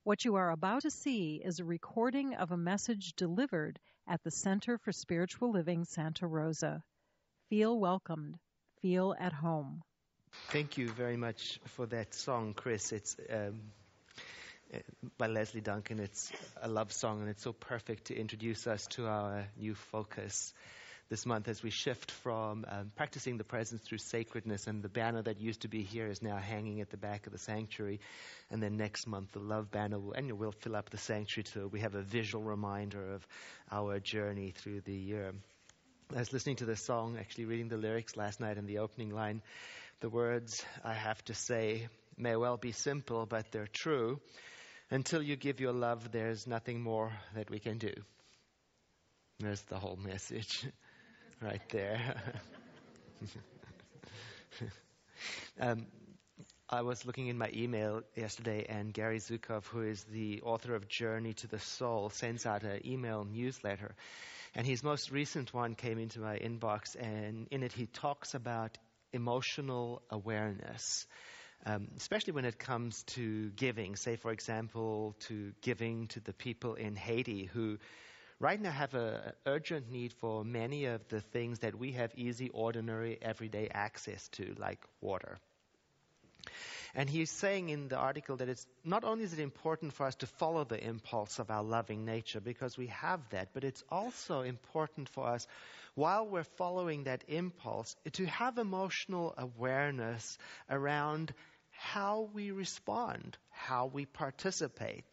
What you are about to see is a recording of a message delivered at the Center for Spiritual Living Santa Rosa. Feel welcomed. Feel at home. Thank you very much for that song, Chris. It's by Leslie Duncan. It's a love song, and it's so perfect to introduce us to our new focus this month as we shift from practicing the presence through sacredness, and the banner that used to be here is now hanging at the back of the sanctuary. And then next month, the love banner will fill up the sanctuary so we have a visual reminder of our journey through the year. I was listening to this song, actually reading the lyrics last night, and the opening line, the words, I have to say, may well be simple, but they're true. Until you give your love, there's nothing more that we can do. There's the whole message right there. I was looking in my email yesterday, and Gary Zukov, who is the author of Journey to the Soul, sends out an email newsletter. And his most recent one came into my inbox, and in it he talks about emotional awareness, especially when it comes to giving. Say, for example, to giving to the people in Haiti who right now have an urgent need for many of the things that we have easy, ordinary, everyday access to, like water. And he's saying in the article that it's not only is it important for us to follow the impulse of our loving nature, because we have that, but it's also important for us, while we're following that impulse, to have emotional awareness around how we respond, how we participate.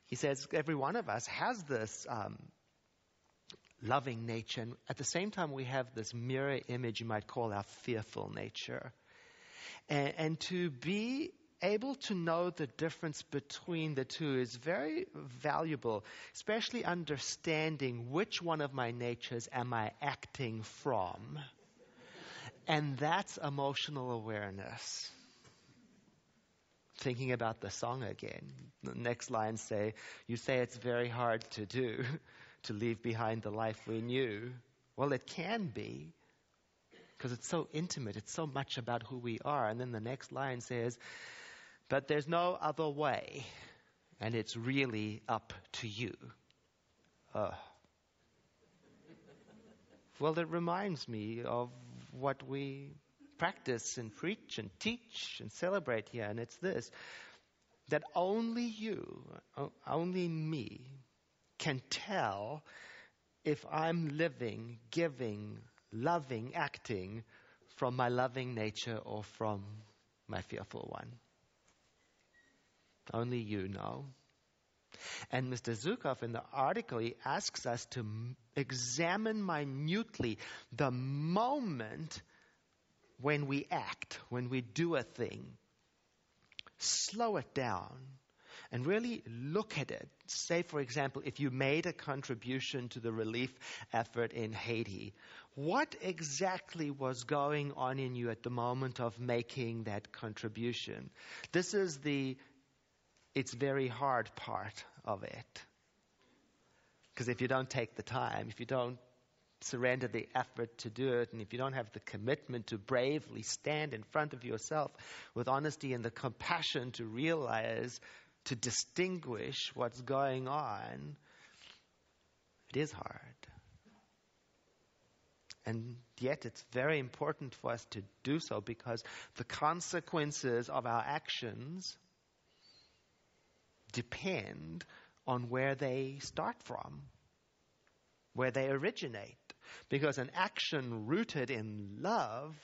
He says every one of us has this loving nature, and at the same time we have this mirror image you might call our fearful nature. And to be able to know the difference between the two is very valuable, especially understanding which one of my natures am I acting from. And that's emotional awareness. Thinking about the song again. The next lines say, you say it's very hard to do, to leave behind the life we knew. Well, it can be, because it's so intimate. It's so much about who we are. And then the next line says, but there's no other way, and it's really up to you. Well, it reminds me of what we practice and preach and teach and celebrate here, and it's this, that only you, only me, can tell if I'm living, giving, loving, acting from my loving nature or from my fearful one. Only you know. And Mr. Zukov in the article, he asks us to examine minutely the moment when we act, when we do a thing. Slow it down and really look at it. Say, for example, if you made a contribution to the relief effort in Haiti, what exactly was going on in you at the moment of making that contribution? This is it's very hard part of it. Because if you don't take the time, if you don't surrender the effort to do it, and if you don't have the commitment to bravely stand in front of yourself with honesty and the compassion to realize, to distinguish what's going on, it is hard. And yet it's very important for us to do so, because the consequences of our actions depend on where they start from, where they originate. Because an action rooted in love,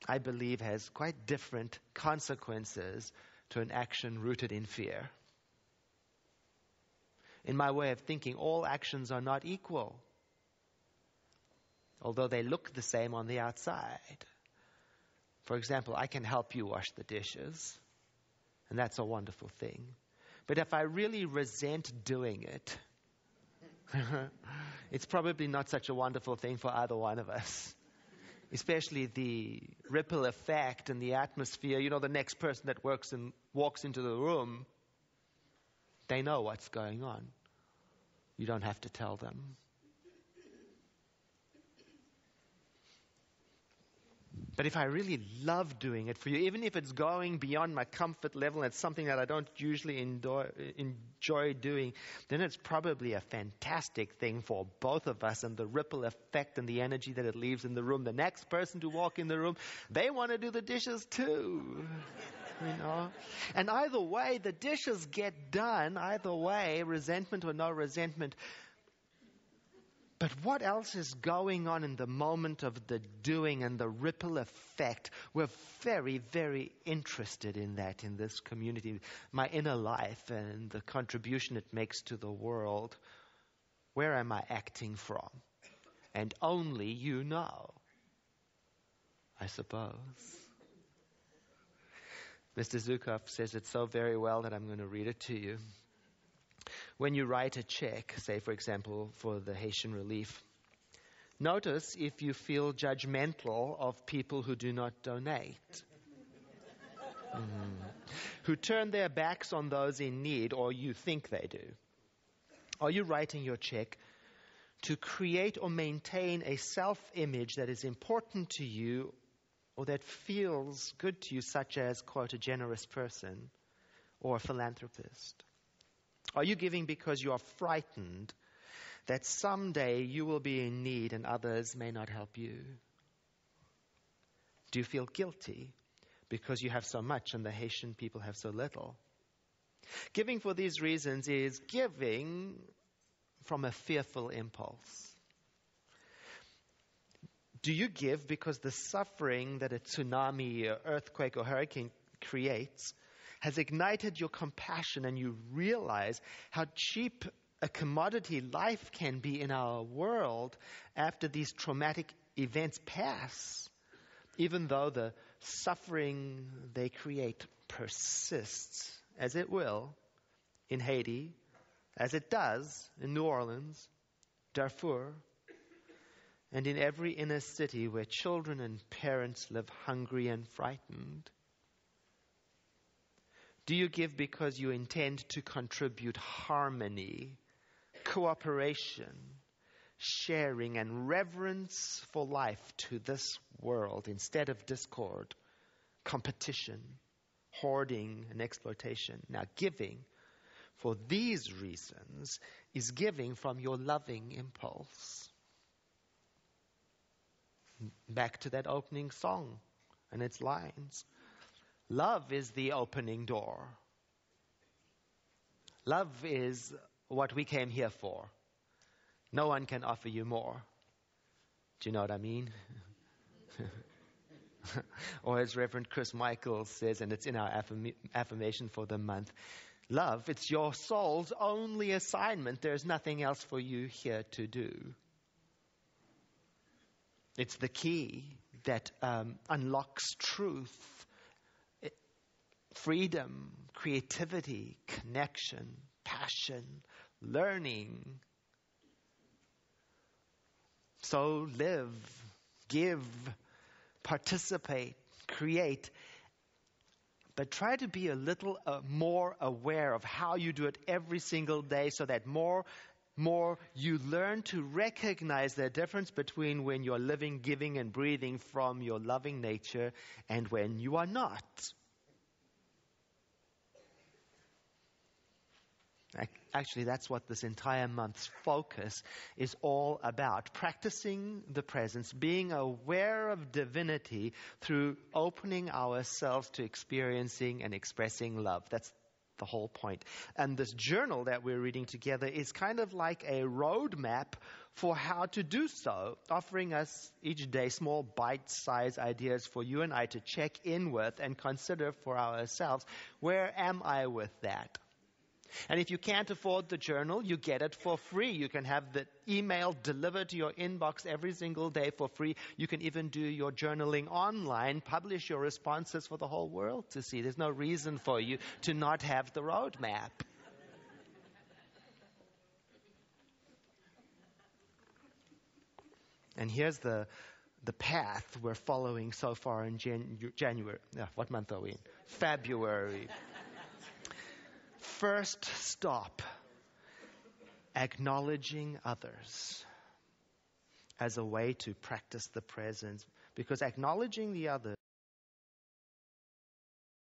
I believe, has quite different consequences to an action rooted in fear. In my way of thinking, all actions are not equal, although they look the same on the outside. For example, I can help you wash the dishes, and that's a wonderful thing. But if I really resent doing it, it's probably not such a wonderful thing for either one of us. Especially the ripple effect and the atmosphere. You know, the next person that walks into the room, they know what's going on. You don't have to tell them. But if I really love doing it for you, even if it's going beyond my comfort level, and it's something that I don't usually enjoy doing, then it's probably a fantastic thing for both of us, and the ripple effect and the energy that it leaves in the room. The next person to walk in the room, they want to do the dishes too. And either way, the dishes get done. Either way, resentment or no resentment. But what else is going on in the moment of the doing and the ripple effect? We're very, very interested in that in this community. My inner life and the contribution it makes to the world. Where am I acting from? And only you know, I suppose. Mr. Zukov says it so very well that I'm going to read it to you. When you write a check, say, for example, for the Haitian relief, notice if you feel judgmental of people who do not donate, who turn their backs on those in need, or you think they do. Are you writing your check to create or maintain a self-image that is important to you or that feels good to you, such as, quote, a generous person or a philanthropist? Are you giving because you are frightened that someday you will be in need and others may not help you? Do you feel guilty because you have so much and the Haitian people have so little? Giving for these reasons is giving from a fearful impulse. Do you give because the suffering that a tsunami, or earthquake, or hurricane creates has ignited your compassion, and you realize how cheap a commodity life can be in our world after these traumatic events pass, even though the suffering they create persists, as it will in Haiti, as it does in New Orleans, Darfur, and in every inner city where children and parents live hungry and frightened? Do you give because you intend to contribute harmony, cooperation, sharing, and reverence for life to this world instead of discord, competition, hoarding, and exploitation? Now, giving for these reasons is giving from your loving impulse. Back to that opening song and its lines. Love is the opening door. Love is what we came here for. No one can offer you more. Do you know what I mean? Or as Reverend Chris Michaels says, and it's in our affirmation for the month, love, it's your soul's only assignment. There's nothing else for you here to do. It's the key that unlocks truth, freedom, creativity, connection, passion, learning. So live, give, participate, create. But try to be a little more aware of how you do it every single day, so that more you learn to recognize the difference between when you're living, giving, and breathing from your loving nature and when you are not. Actually, that's what this entire month's focus is all about. Practicing the presence, being aware of divinity through opening ourselves to experiencing and expressing love. That's the whole point. And this journal that we're reading together is kind of like a roadmap for how to do so, offering us each day small bite-sized ideas for you and I to check in with and consider for ourselves. Where am I with that? And if you can't afford the journal, you get it for free. You can have the email delivered to your inbox every single day for free. You can even do your journaling online, publish your responses for the whole world to see. There's no reason for you to not have the roadmap. And here's the path we're following so far in January. What month are we in? February. First stop, acknowledging others as a way to practice the presence. because acknowledging the other